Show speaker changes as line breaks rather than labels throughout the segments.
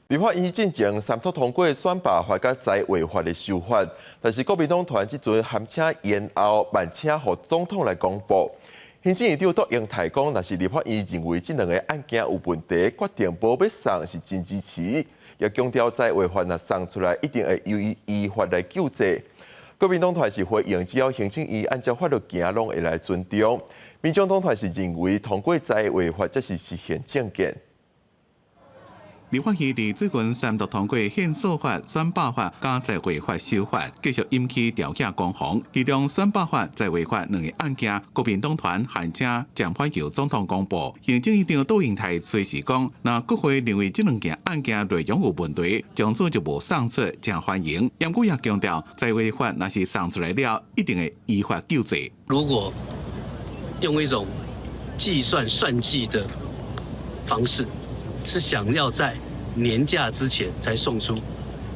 立法院进前三读通过选罢法甲财违法的修法，但是国民党团即阵函请延后，慢请予总统来公布。行政院长杜英台讲，若是立法院认为这两个案件有问题，决定无要送是真支持，也强调财违法若送出来，一定会依法来救济。国民党团是回应，只要行政院按照法律行，拢会来尊重。民众党团是认为通过财违法才是实现政见。
立法院伫最近三读通过宪诉法、选罢法加财违法修法，继续引起朝野攻防。其中选罢法、财违法两个案件，国民党团函请将判由总统公布。行政院长杜英台随时讲，若国会认为这两件案件内容有问题，从此就无送出，正欢迎。杨古也强调，财违法若是送出来了，一定会依法救济。
如果用一种计算算计的方式，是想要在年假之前才送出，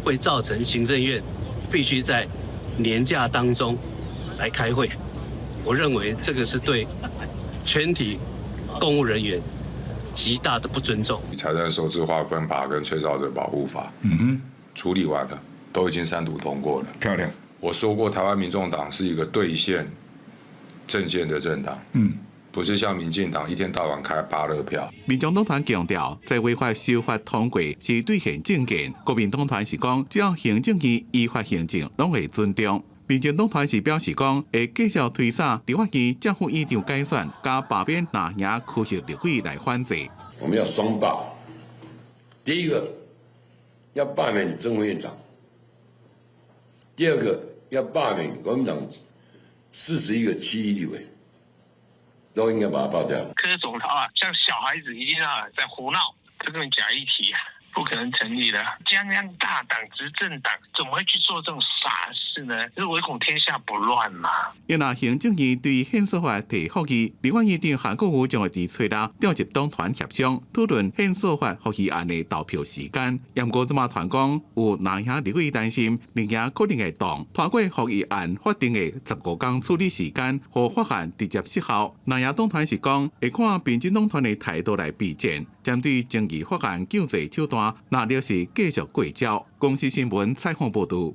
会造成行政院必须在年假当中来开会。我认为这个是对全体公务人员极大的不尊重。
财政收支划分法跟吹哨者保护法，处理完了，都已经三读通过了，
漂亮。
我说过，台湾民众党是一个兑现政见的政党，不是像民进党一天到晚开芭乐票。
民众党团强调，财违法修法通过是兑现政见。国民党团是讲，只要行政院依法行政，拢会尊重。民进党团是表示讲，会继续推展立法院正副院长改选，加罢免那赢区域立委来反制。
我们要双罢，第一个要罢免政务院长，第二个要罢免国民党41个区域立委。都应该把它爆掉。
柯总统啊，像小孩子一定要在胡闹，这根本假议题啊，不可能成立的。中央大党执政党怎么会去做这种傻事呢？是唯恐天下不乱嘛。
因那行政院对宪诉法提复议，立法院长韩国瑜将会伫吹啦调集党团协商讨论宪诉法复议案的投票时间。杨国芝麻团讲，有哪样立委担心，另外可能会动拖过复议案法定的15天处理时间，和法案直接失效。哪样党团是讲，会看民进党团的态度来避战，针对争议法案救济手段，那就是继续过招。公司新闻采访报道。